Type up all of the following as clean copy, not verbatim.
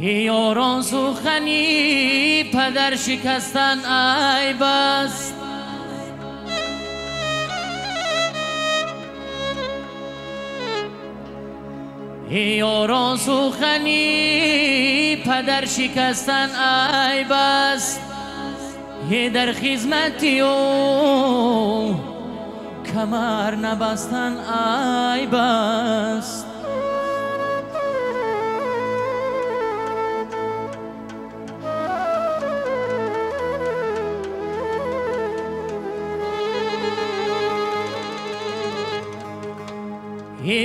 یاران سخنی پدر شکستن عیب است، یاران سخنی پدر شکستن عیب است، در خدمتی و کمر نبستن عیب است.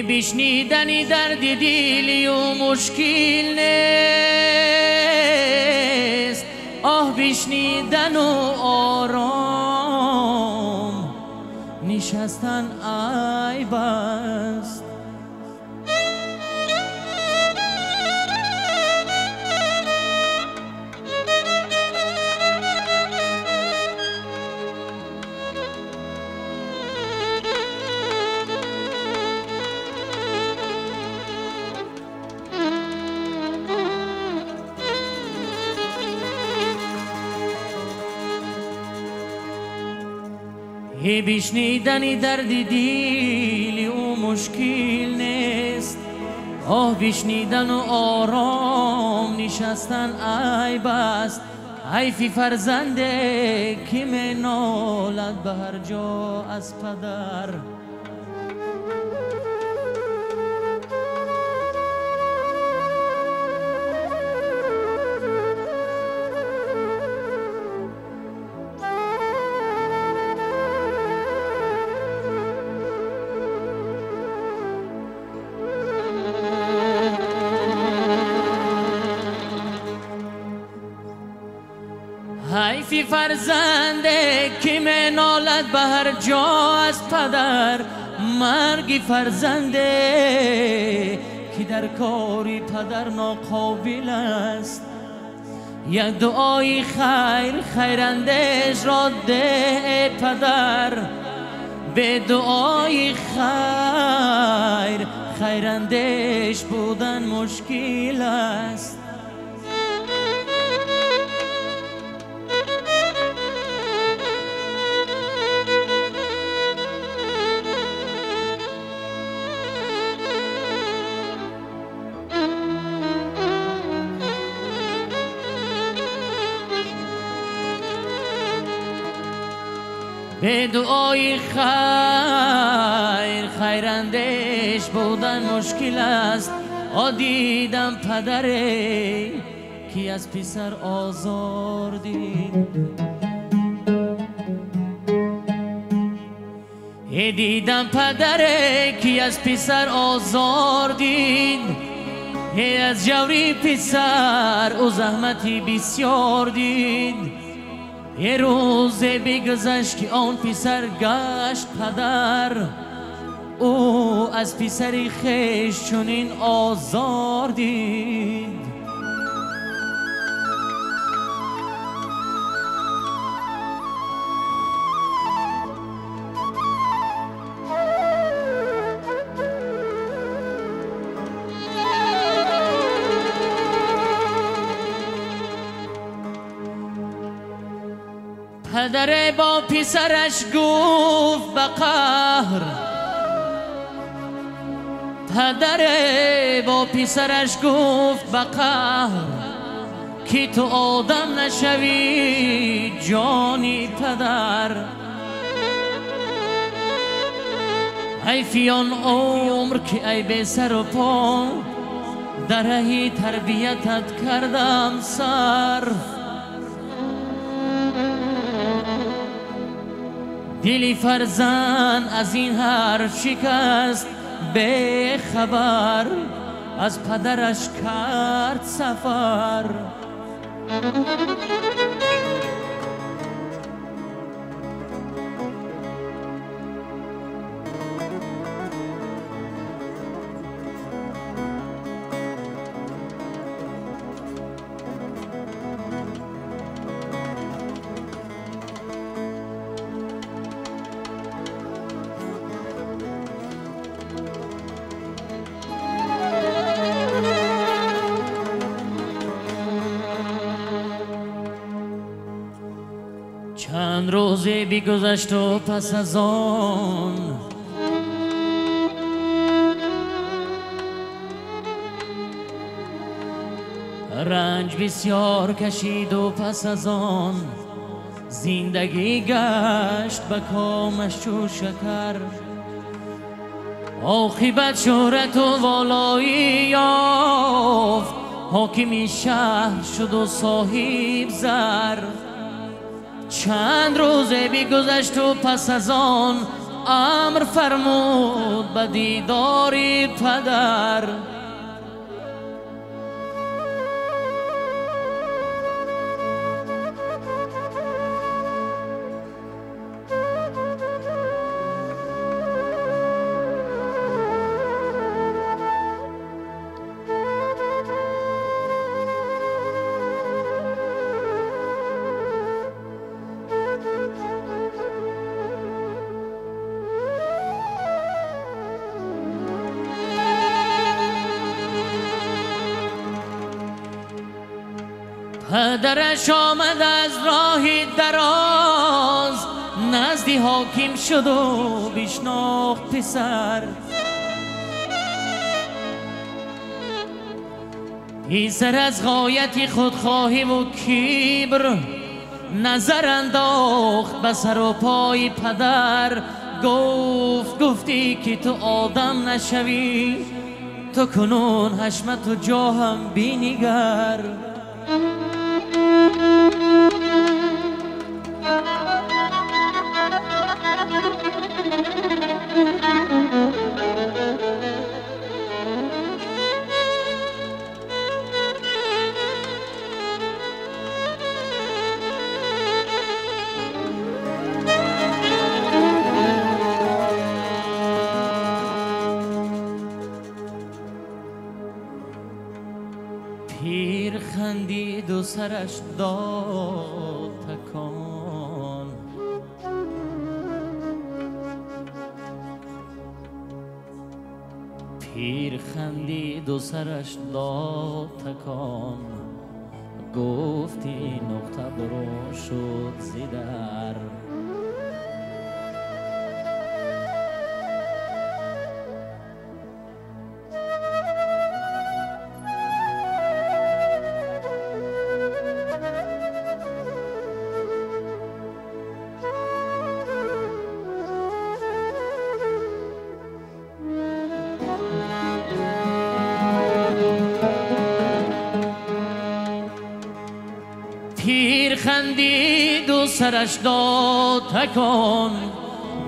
بشنیدنی درد دلی و مشکل نیست، آه بشنیدن و آرام نشستن عیب است. بشنیدنی درد دلی و مشکل نیست، آه بشنیدن و آرام نشستن عیب است. حیفی فرزنده که منالد به هر جا از پدر، حیفی فرزنده که منالد به هر جا از پدر، مرگی فرزنده که در کاری پدر ناقابل است. یک دعای خیر خیراندیش را ده پدر، به دعای خیر خیراندیش بودن مشکل است. به دعای خیر خیراندیش بودن مشکل است. دیدم پدره که از پسر آزار دید، دیدم پدره که از پسر آزار دید، از جوری پسر او زحمتی بسیار دید. یه روز بگذشت که آن پسر گشت پدر، او از پسری خویش چنین آزار دید. پدر با پسرش گفت به قهر، پدر با پسرش گفت به قهر که تو آدم نشوی جانی پدر. حیفی آن عمر که ای به سر و پا در راه تربیتت کردم سر. دلی فرزند از این حرف شکست، به خبر از پدرش کرد سفر. چند روزی بیگذشت و پس از آن رنج بسیار کشید و پس از آن زندگی گشت به کامش چو شکر. عاقبت شهرت و والایی یافت، حاکمی شهر شد و صاحب زر. چند روزه بیگذشت و پس از آن امر فرمود به دیدار پدر. پدرش آمد از راهی دراز، نزدی حاکم شد و بشناخت پسر. پسر از غایت خودخواهی و کبر نظر انداخت به سر و پای پدر. گفتی که تو آدم نشوی، تو کنون حشمت و جاهم بینگر. پیر خندید و سرش داد تکان. پیر خندید و سرش داد تکان. گفتی نقطه برو شد زیدر. پیر خندید و سرش داد تکان.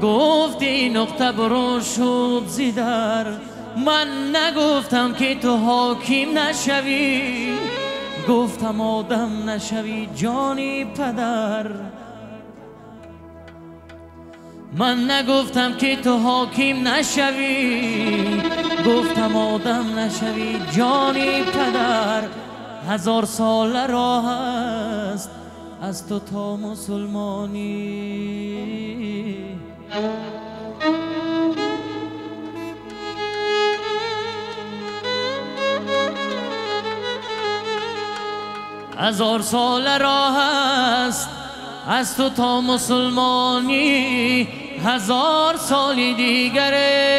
گفتی نقطه برو شد زیدر. من نگفتم که تو حاکم نشوی، گفتم آدم نشوی جانی پدر. من نگفتم که تو حاکم نشوی، گفتم آدم نشوی جانی پدر. 1000 سال راه است از تو تا مسلمانی. 1000 سال راه است از تو تا مسلمانی. 1000 سال دیگره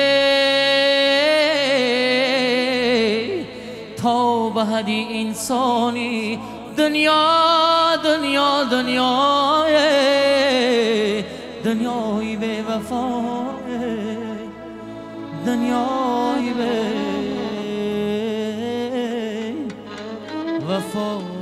تا به حدی انسانی. دنیا دنیا دنیای دنیای بے وفای، دنیای بے وفای.